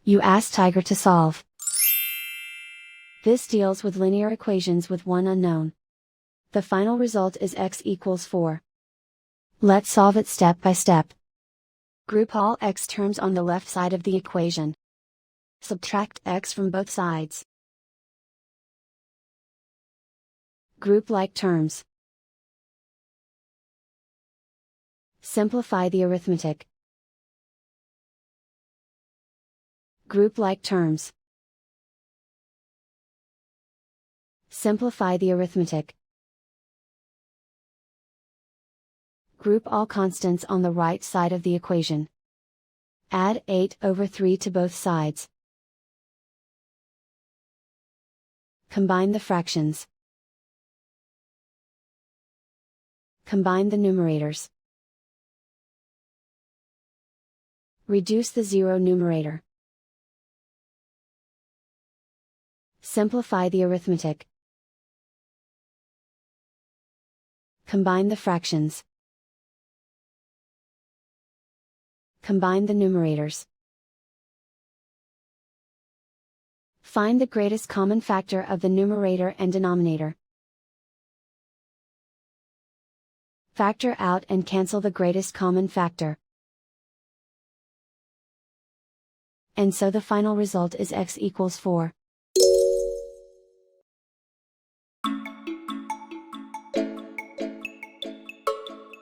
You ask Tiger to solve. This deals with linear equations with one unknown. The final result is x equals 4. Let's solve it step by step. Group all x terms on the left side of the equation. Subtract x from both sides. Group like terms. Simplify the arithmetic. Group like terms. Simplify the arithmetic. Group all constants on the right side of the equation. Add 8/3 to both sides. Combine the fractions. Combine the numerators. Reduce the zero numerator. Simplify the arithmetic. Combine the fractions. Combine the numerators. Find the greatest common factor of the numerator and denominator. Factor out and cancel the greatest common factor. And so the final result is x equals 4.